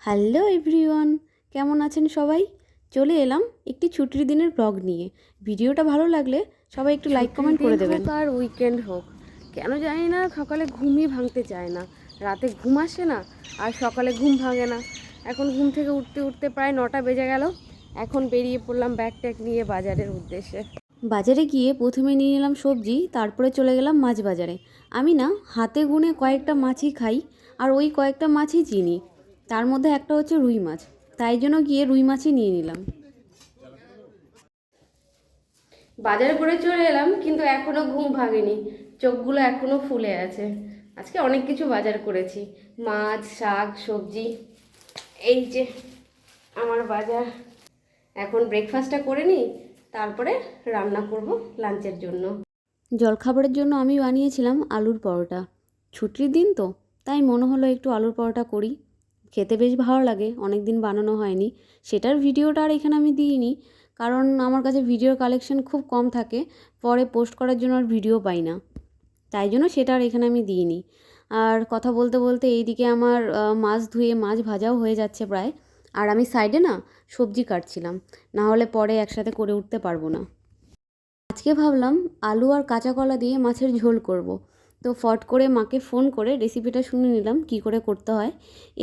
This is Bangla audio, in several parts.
হ্যালো এভরিওয়ান, কেমন আছেন সবাই? চলে এলাম একটি ছুটির দিনের ব্লগ নিয়ে। ভিডিওটা ভালো লাগলে সবাই একটু লাইক কমেন্ট করে দেবেন। আর উইকেন্ড হোক, কেন জানি না সকালে ঘুমই ভাঙতে চায় না। রাতে ঘুম আসে না আর সকালে ঘুম ভাঙে না। এখন ঘুম থেকে উঠতে উঠতে প্রায় 9টা বেজে গেল। এখন বেরিয়ে পড়লাম ব্যাগ ট্যাগ নিয়ে বাজারের উদ্দেশ্যে। বাজারে গিয়ে প্রথমে নিয়ে নিলাম সবজি, তারপরে চলে গেলাম মাছ বাজারে। আমি না হাতে গুনে কয়েকটা মাছই খাই, আর ওই কয়েকটা মাছই চিনি। তার মধ্যে একটা হচ্ছে রুই মাছ, তাই জন্য গিয়ে রুই মাছই নিয়ে নিলাম। বাজারে করে চলে এলাম, কিন্তু এখনো ঘুম ভাঙেনি। চোখগুলো এখনো ফুলে আছে। আজকে অনেক কিছু বাজার করেছি, মাছ, শাক, সবজি। এই যে আমার বাজার। এখন ব্রেকফাস্টটা করে নিই, তারপরে রান্না করব লাঞ্চের জন্য। জলখাবারের জন্য আমি বানিয়েছিলাম আলুর পরোটা। ছুটির দিন তো, তাই মনে হলো একটু আলুর পরোটা করি। খেতে বেশ ভালো লাগে, অনেক দিন বানানো হয়নি। সেটার ভিডিওটা আর এখানে আমি দিইনি, কারণ আমার কাছে ভিডিওর কালেকশন খুব কম থাকে। পরে পোস্ট করার জন্য আর ভিডিও পাই না, তাই জন্য সেটা আর এখানে আমি দিইনি। আর কথা বলতে বলতে এইদিকে আমার মাছ ধুয়ে মাছ ভাজাও হয়ে যাচ্ছে প্রায়। আর আমি সাইডে না সবজি কাটছিলাম, না হলে পরে একসাথে করে উঠতে পারবো না। আজকে ভাবলাম আলু আর কাঁচা কলা দিয়ে মাছের ঝোল করব। তো ফট করে মাকে ফোন করে রেসিপিটা শুনে নিলাম কী করে করতে হয়।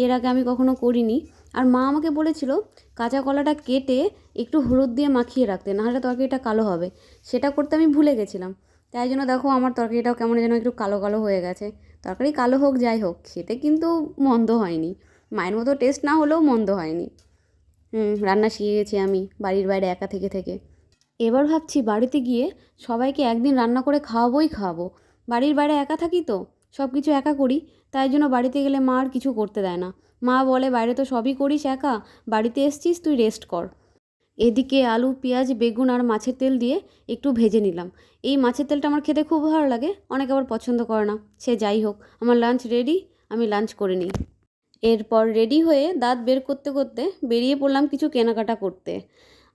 এর আগে আমি কখনো করিনি। আর মা আমাকে বলেছিল কাঁচা কলাটা কেটে একটু হলুদ দিয়ে মাখিয়ে রাখতে, নাহলে তরকারিটা কালো হবে। সেটা করতে আমি ভুলে গেছিলাম। তাই জন্য দেখো আমার তরকারিটাও কেমন যেন একটু কালো কালো হয়ে গেছে। তরকারি কালো হোক যাই হোক, খেতে কিন্তু মন্দ হয়নি। মায়ের মতো টেস্ট না হলেও মন্দ হয়নি। রান্না শিখে গেছি আমি বাড়ির বাইরে একা থেকে থেকে। এবার ভাবছি বাড়িতে গিয়ে সবাইকে একদিন রান্না করে খাওয়াবো। বাড়ির বাইরে একা থাকি তো, সব কিছু একা করি। তাই জন্য বাড়িতে গেলে মা আর কিছু করতে দেয় না। মা বলে বাইরে তো সবই করিস একা, বাড়িতে এসছিস তুই রেস্ট কর। এদিকে আলু, পেঁয়াজ, বেগুন আর মাছের তেল দিয়ে একটু ভেজে নিলাম। এই মাছের তেলটা আমার খেতে খুব ভালো লাগে, অনেকে আবার পছন্দ করে না। সে যাই হোক, আমার লাঞ্চ রেডি, আমি লাঞ্চ করে নিই। এরপর রেডি হয়ে দাঁত বের করতে করতে বেরিয়ে পড়লাম কিছু কেনাকাটা করতে।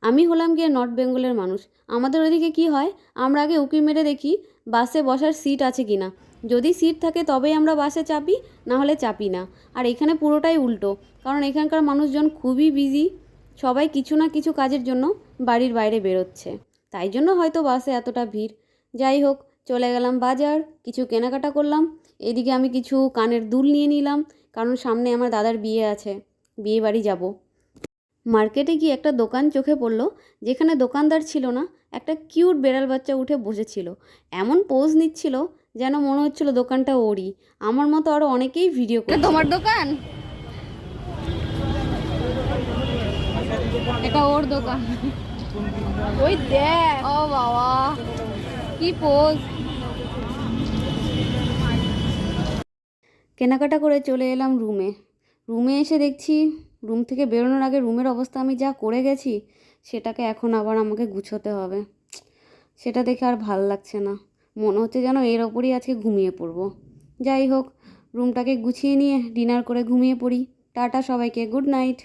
আমি হলাম গিয়ে নর্থ বেঙ্গলের মানুষ। আমাদের ওইদিকে কী হয়, আমরা আগে উঁকি মেরে দেখি বাসে বসার সিট আছে কি না। যদি সিট থাকে তবেই আমরা বাসে চাপি, না হলে চাপি না। আর এখানে পুরোটাই উল্টো, কারণ এখানকার মানুষজন খুবই বিজি। সবাই কিছু না কিছু কাজের জন্য বাড়ির বাইরে বেরোচ্ছে, তাই জন্য হয়তো বাসে এতটা ভিড়। যাই হোক, চলে গেলাম বাজার, কিছু কেনাকাটা করলাম। এদিকে আমি কিছু কানের দুল নিয়ে নিলাম, কারণ সামনে আমার দাদার বিয়ে আছে, বিয়ে বাড়ি যাব। মার্কেটে গিয়ে একটা দোকান চোখে পড়লো, যেখানে দোকানদার ছিল না, একটা কিউট বেড়াল বাচ্চা উঠে বসেছিল। এমন পোজ নিচ্ছিল যেন মনে হচ্ছিল দোকানটা ওরই। আমার মতো আরও অনেকেই ভিডিও করে। তোমার দোকান? এটা ওর দোকান। ওই দেখ, ও বাবা কি পোজ। কেনাকাটা করে চলে এলাম রুমে এসে দেখছি রুম থেকে বেরোনোর আগে রুমের অবস্থা আমি যা করে গেছি, সেটাকে এখন আবার আমাকে গুছোতে হবে। সেটা দেখে আর ভাল লাগছে না, মনে হচ্ছে যেন এর ওপরই আজকে ঘুমিয়ে পড়বো। যাই হোক, রুমটাকে গুছিয়ে নিয়ে ডিনার করে ঘুমিয়ে পড়ি। টাটা সবাইকে, গুড নাইট।